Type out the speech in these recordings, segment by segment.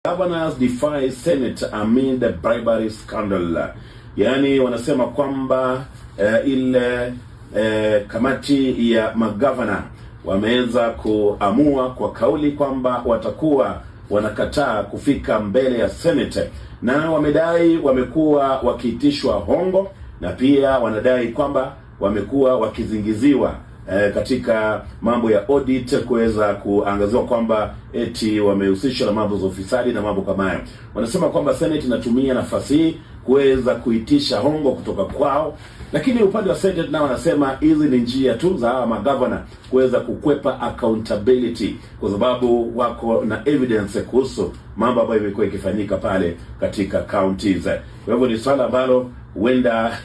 Governors defy Senate amid the bribery scandal. Yani wanasema kwamba ile kamati ya magavana wameweza kuamua kwa kauli kwamba watakuwa wanakataa kufika mbele ya Senate, na wamedai wamekuwa wakiitishwa hongo, na pia wanadai kwamba wamekuwa wakizingiziwa katika mambo ya audit, kuweza kuangaziwa kwamba eti wamehusishwa na mambo za ufisadi na mambo kama hayo. Wanasema kwamba Senate inatumia nafasi hii kuweza kuitisha hongo kutoka kwao, lakini upande wa Senate nao wanasema hizi ni njia tu za hawa magavana kuweza kukwepa accountability, kwa sababu wako na evidence kuhusu mambo ambayo imekuwa ikifanyika pale katika counties. Kwa hivyo ni swala ambalo huenda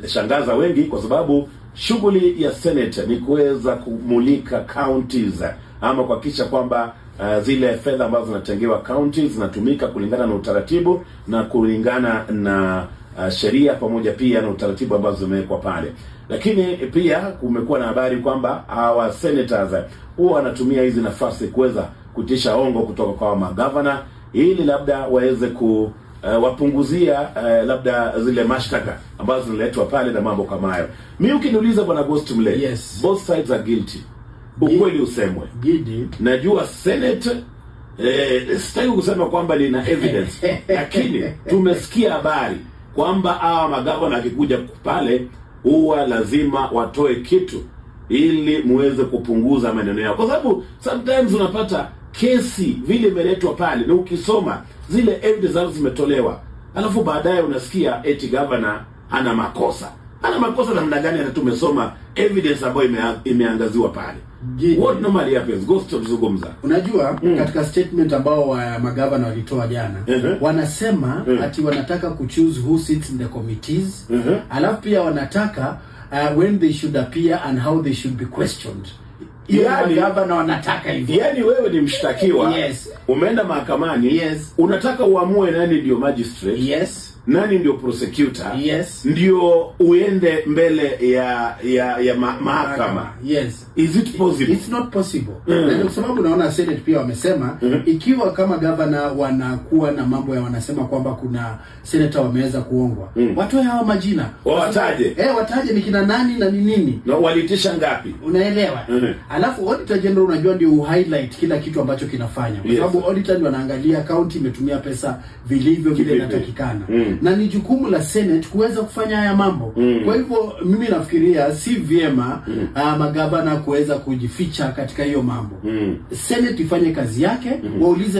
shangaza wengi, kwa sababu shughuli ya Senate ni kuweza kumulika counties ama kuhakikisha kwamba zile fedha ambazo zinatengewa counties zinatumika kulingana na utaratibu na kulingana na sheria, pamoja pia na utaratibu ambazo zimewekwa pale. Lakini pia kumekuwa na habari kwamba hawa senators huwa wanatumia hizi nafasi kuweza kutisha hongo kutoka kwa magavana, ili labda waweze wapunguzia labda zile mashtaka ambazo zinaletwa pale na mambo kama hayo. Mimi ukiniuliza bwana Ghost Mulee, yes, both sides are guilty. Ukweli usemwe. Najua Senate sitaki kusema kwamba lina evidence lakini tumesikia habari kwamba hawa magavana akikuja pale huwa lazima watoe kitu ili muweze kupunguza maneno yao, kwa sababu sometimes unapata kesi vile imeletwa pale na ukisoma zile evidence zao zimetolewa, alafu baadaye unasikia eti governor ana makosa. Ana makosa namna gani? Na tumesoma evidence ambayo imeangaziwa pale. What normally happens? Ghost mzungumza. Unajua katika statement ambao wa magavana walitoa jana, wanasema ati wanataka kuchoose who sits in the committees, alafu pia wanataka when they should appear and how they should be questioned. Yani gavana wanataka hivyo. Yani wewe ni mshtakiwa, yes, umeenda mahakamani, yes, unataka uamue nani ndio magistrate, yes, nani ndio prosecutor, yes, ndio uende mbele ya mahakama. Yes. Is it possible? It's not possible. Na kwa sababu naona Senate pia wamesema ikiwa kama governor wanakuwa na mambo ya wanasema kwamba kuna senator wameweza kuongwa, watoe hawa majina. Wataje. Wataje ni kina nani na ni nini? Na walitisha ngapi? Unaelewa? Alafu auditor general unajua ndio highlight kila kitu ambacho kinafanya. Kwa sababu auditor ndio anaangalia county imetumia pesa vilivyo vile inatakikana. Na ni jukumu la Senate kuweza kufanya haya mambo. Kwa hivyo mimi nafikiria si vyema magavana kuweza kujificha katika hiyo mambo. Senate ifanye kazi yake, waulize